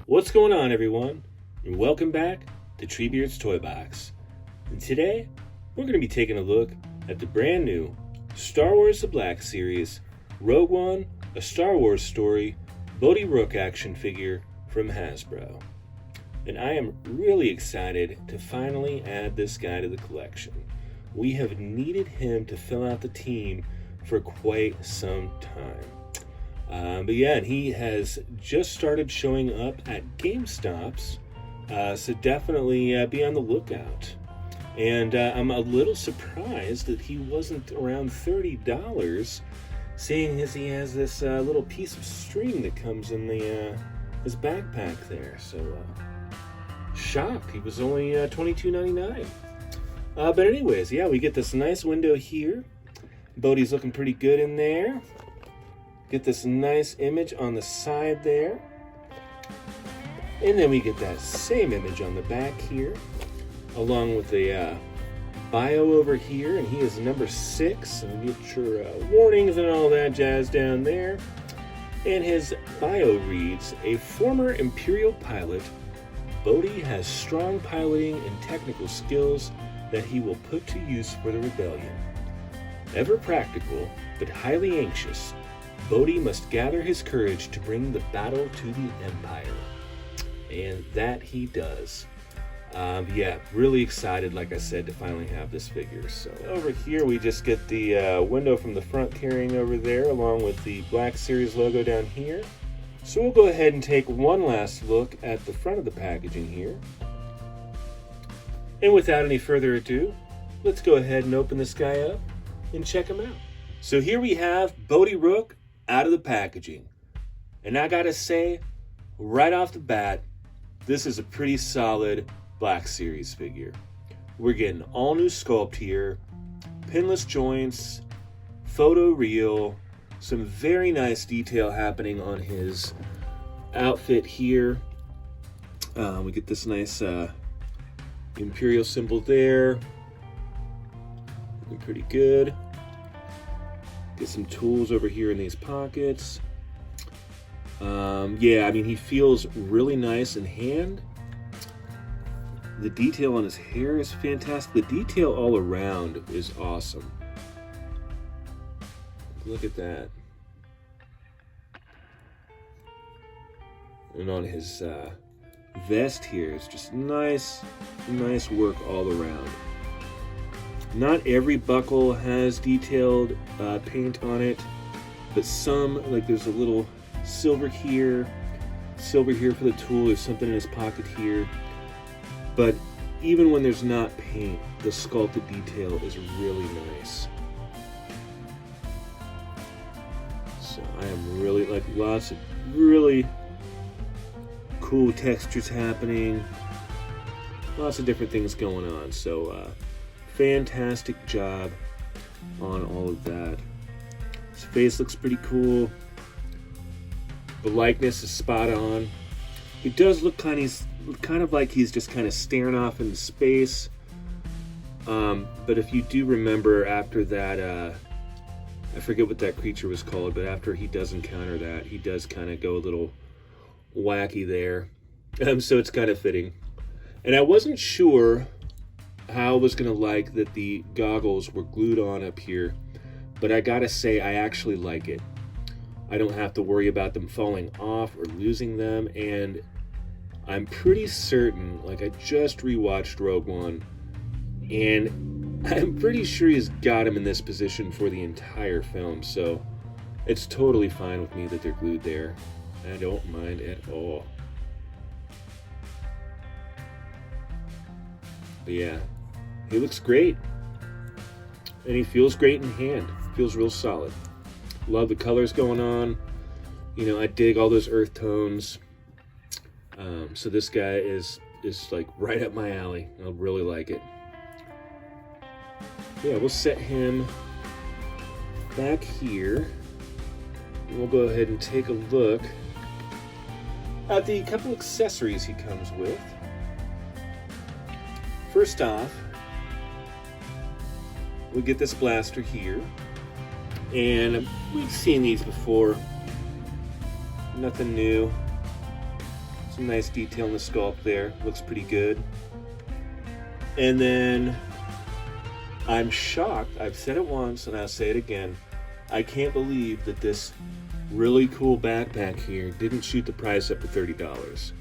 What's going on, everyone? And welcome back to Treebeard's Toy Box. And today, we're going to be taking a look at the brand new Star Wars The Black Series Rogue One, A Star Wars Story Bodhi Rook action figure from Hasbro. And I am really excited to finally add this guy to the collection. We have needed him to fill out the team for quite some time. But yeah, and he has just started showing up at GameStops, so definitely be on the lookout. And I'm a little surprised that he wasn't around $30, seeing as he has this little piece of string that comes in the his backpack there. So shocked, he was only $22.99. But anyways, yeah, we get this nice window here. Bodhi's looking pretty good in there. Get this nice image on the side there. And then we get that same image on the back here, along with the bio over here, and he is number 6. And you get your warnings and all that jazz down there. And his bio reads, a former Imperial pilot, Bodhi has strong piloting and technical skills that he will put to use for the rebellion. Ever practical, but highly anxious, Bodhi must gather his courage to bring the battle to the Empire. And that he does. Yeah, really excited, like I said, to finally have this figure. So over here we just get the window from the front carrying over there, along with the Black Series logo down here. So we'll go ahead and take one last look at the front of the packaging here. And without any further ado, let's go ahead and open this guy up and check him out. So here we have Bodhi Rook out of the packaging. And I gotta say, right off the bat, this is a pretty solid Black Series figure. We're getting all new sculpt here, pinless joints, photo real, some very nice detail happening on his outfit here. We get this nice Imperial symbol there. Looking pretty good. Get some tools over here in these pockets. Yeah, I mean, he feels really nice in hand. The detail on his hair is fantastic. The detail all around is awesome. Look at that. And on his vest here is just nice work all around. Not every buckle has detailed paint on it, but some, like there's a little silver here for the tool, there's something in his pocket here. But even when there's not paint, the sculpted detail is really nice. So I am really, like, lots of really cool textures happening. Lots of different things going on. So fantastic job on all of that. His face looks pretty cool. The likeness is spot on. He does look kind of like he's just kind of staring off into space. But if you do remember, after that, I forget what that creature was called, but after he does encounter that, he does kind of go a little wacky there. So it's kind of fitting. And I wasn't sure how I was going to like that the goggles were glued on up here, but I gotta say, I actually like it. I don't have to worry about them falling off or losing them, and I'm pretty certain, like, I just rewatched Rogue One, and I'm pretty sure he's got him in this position for the entire film, so it's totally fine with me that they're glued there. I don't mind at all. But yeah, he looks great, and he feels great in hand. Feels real solid. Love the colors going on. You know, I dig all those earth tones. So this guy is like right up my alley. I really like it. Yeah, we'll set him back here. And we'll go ahead and take a look at the couple accessories he comes with. First off, we get this blaster here. And we've seen these before. Nothing new. Some nice detail in the sculpt there. Looks pretty good. And then I'm shocked. I've said it once and I'll say it again. I can't believe that this really cool backpack here didn't shoot the price up to $30.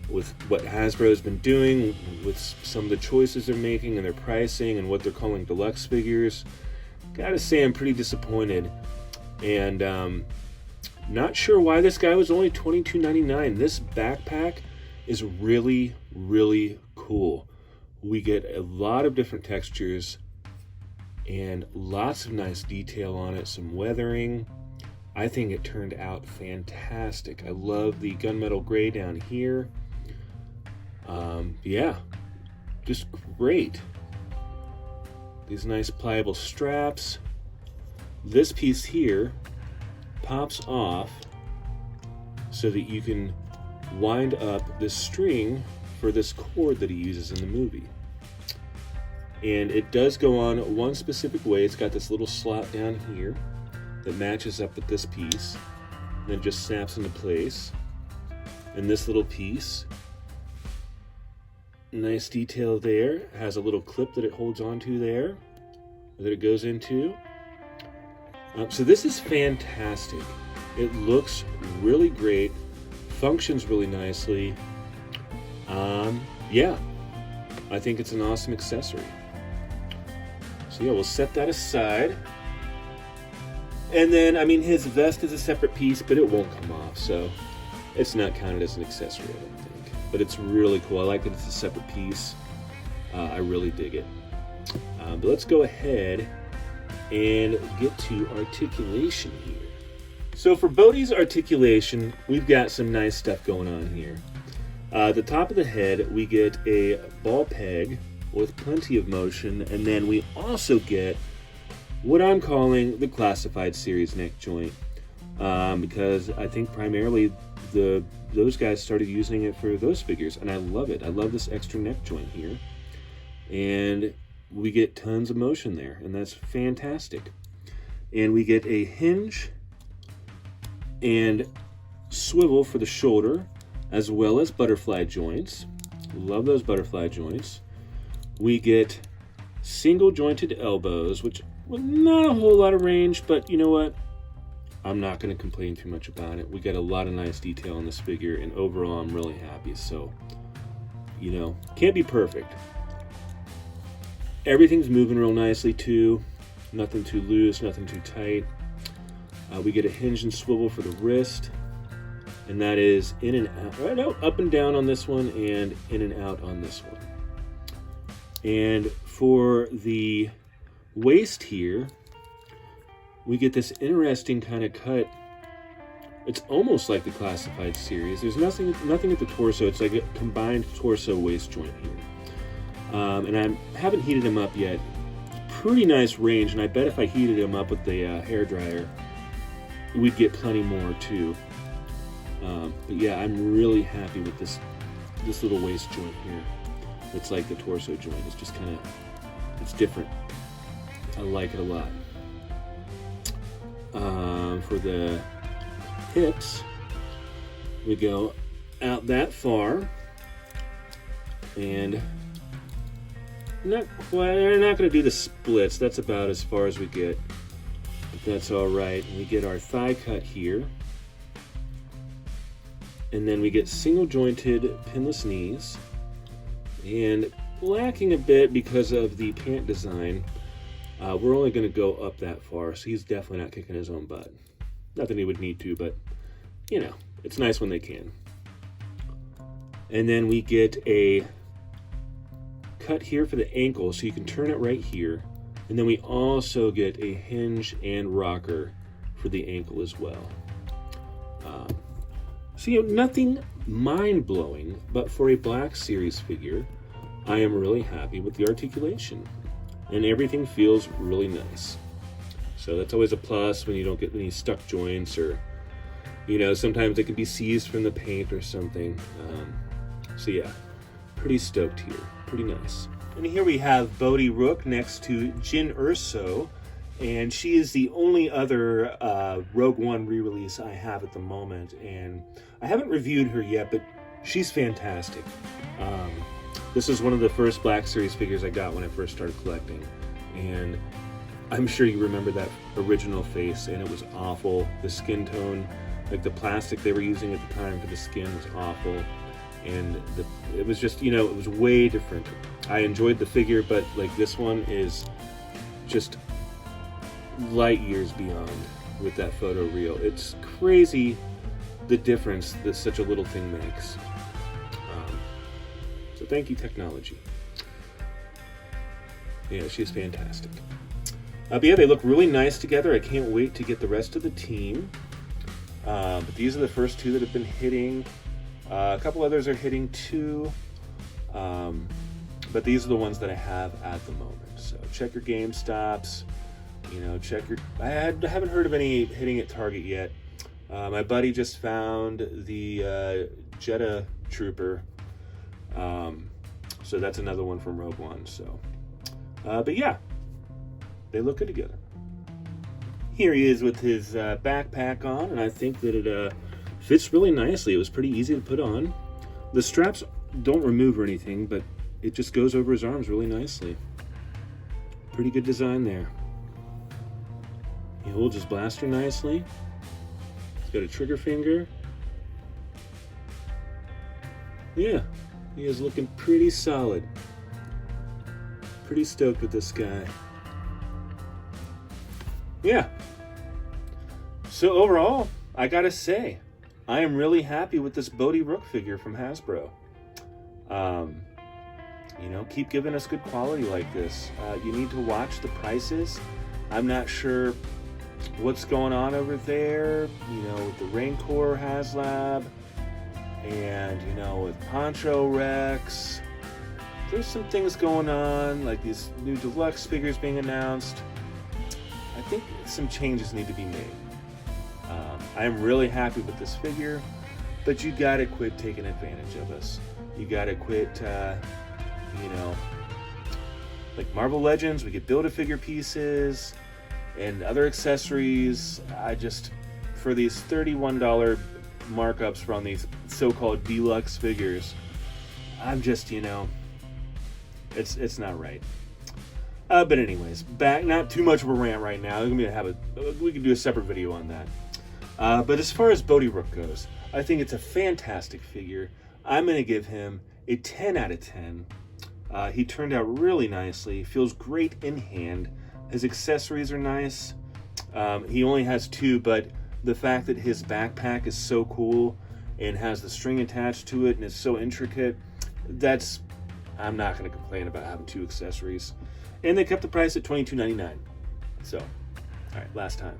With what Hasbro has been doing, with some of the choices they're making and their pricing and what they're calling deluxe figures, gotta say I'm pretty disappointed. And not sure why this guy was only $22.99. This backpack is really, really cool. We get a lot of different textures and lots of nice detail on it, some weathering. I think it turned out fantastic. I love the gunmetal gray down here. Yeah, just great. These nice pliable straps. This piece here pops off so that you can wind up this string for this cord that he uses in the movie. And it does go on one specific way. It's got this little slot down here that matches up with this piece, and then just snaps into place. And this little piece, nice detail there, has a little clip that it holds onto there, that it goes into. So this is fantastic. It looks really great, functions really nicely. Yeah, I think it's an awesome accessory. So yeah, we'll set that aside. And then, I mean, his vest is a separate piece, but it won't come off, so it's not counted as an accessory, I don't think. But it's really cool. I like that it's a separate piece. I really dig it. But let's go ahead and get to articulation here. So for Bodhi's articulation, we've got some nice stuff going on here. The top of the head, we get a ball peg with plenty of motion, and then we also get what I'm calling the classified series neck joint, because I think primarily those guys started using it for those figures, and I love it. I love this extra neck joint here, and we get tons of motion there, and that's fantastic. And we get a hinge and swivel for the shoulder, as well as butterfly joints. Love those butterfly joints. We get single jointed elbows, which, well, not a whole lot of range, but you know what? I'm not going to complain too much about it. We got a lot of nice detail on this figure, and overall I'm really happy. So, you know, can't be perfect. Everything's moving real nicely too. Nothing too loose, nothing too tight. We get a hinge and swivel for the wrist, and that is in and out, right out, up and down on this one, and in and out on this one. And for the waist here, we get this interesting kind of cut. It's almost like the classified series. There's nothing at the torso. It's like a combined torso waist joint here. And I haven't heated them up yet. Pretty nice range, and I bet if I heated them up with the hair dryer, we'd get plenty more too. But yeah, I'm really happy with this little waist joint here. It's like the torso joint. It's just kind of, it's different. I like it a lot. For the hips, we go out that far, and we're not going to do the splits. That's about as far as we get, but that's all right. And we get our thigh cut here, and then we get single jointed pinless knees, and lacking a bit because of the pant design. We're only going to go up that far, so he's definitely not kicking his own butt. Not that he would need to, but, you know, it's nice when they can. And then we get a cut here for the ankle, so you can turn it right here. And then we also get a hinge and rocker for the ankle as well. So, you know, nothing mind-blowing, but for a Black Series figure, I am really happy with the articulation. And everything feels really nice. So that's always a plus when you don't get any stuck joints, or, you know, sometimes it can be seized from the paint or something. So yeah, pretty stoked here. Pretty nice. And here we have Bodhi Rook next to Jin Urso, and she is the only other Rogue One re-release I have at the moment. And I haven't reviewed her yet, but she's fantastic. This is one of the first Black Series figures I got when I first started collecting, and I'm sure you remember that original face, and it was awful. The skin tone, like the plastic they were using at the time for the skin, was awful, and it was just, it was way different. I enjoyed the figure, but like this one is just light years beyond with that photo reel. It's crazy the difference that such a little thing makes. So thank you, technology. Yeah, she's fantastic. But yeah, they look really nice together. I can't wait to get the rest of the team. But these are the first two that have been hitting. A couple others are hitting too. But these are the ones that I have at the moment. So check your GameStops. Check your... I haven't heard of any hitting at Target yet. My buddy just found the Jetta Trooper. So that's another one from Rogue One. So, but yeah, they look good together. Here he is with his backpack on, and I think that it fits really nicely. It was pretty easy to put on. The straps don't remove or anything, but it just goes over his arms really nicely. Pretty good design there. He holds his blaster nicely. He's got a trigger finger. Yeah, he is looking pretty solid. Pretty stoked with this guy. Yeah. So overall, I gotta say, I am really happy with this Bodhi Rook figure from Hasbro. Keep giving us good quality like this. You need to watch the prices. I'm not sure what's going on over there, with the Rancor HasLab, and, with Poncho Rex. There's some things going on, like these new deluxe figures being announced. I think some changes need to be made. I am really happy with this figure, but you gotta quit taking advantage of us. You gotta quit, like Marvel Legends, we get Build-A-Figure pieces and other accessories. For these $31 markups from these so-called deluxe figures, I'm just, it's not right. But anyways, back, not too much of a rant right now. We can do a separate video on that. But as far as Bodhi Rook goes, I think it's a fantastic figure. I'm going to give him a 10 out of 10. He turned out really nicely. Feels great in hand. His accessories are nice. He only has two, but the fact that his backpack is so cool and has the string attached to it and is so intricate, I'm not going to complain about having two accessories. And they kept the price at $22.99. So, all right, last time.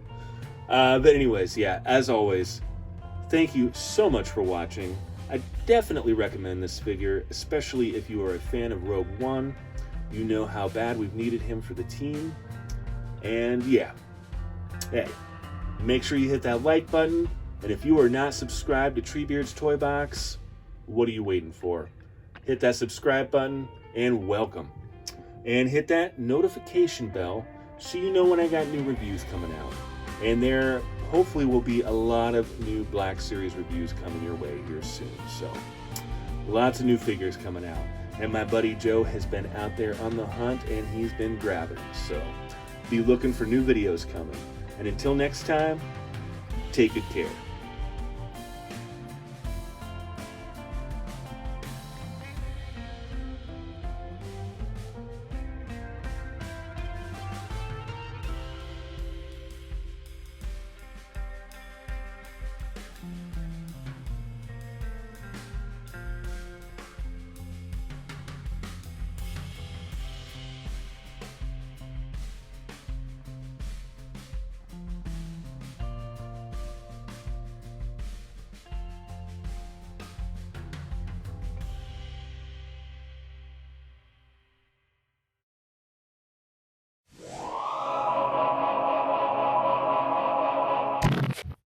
But anyways, yeah, as always, thank you so much for watching. I definitely recommend this figure, especially if you are a fan of Rogue One. You know how bad we've needed him for the team. And yeah, hey, make sure you hit that like button. And if you are not subscribed to Treebeard's Toy Box, what are you waiting for? Hit that subscribe button and welcome. And hit that notification bell so you know when I got new reviews coming out. And there hopefully will be a lot of new Black Series reviews coming your way here soon. So lots of new figures coming out. And my buddy Joe has been out there on the hunt and he's been grabbing. So be looking for new videos coming. And until next time, take good care.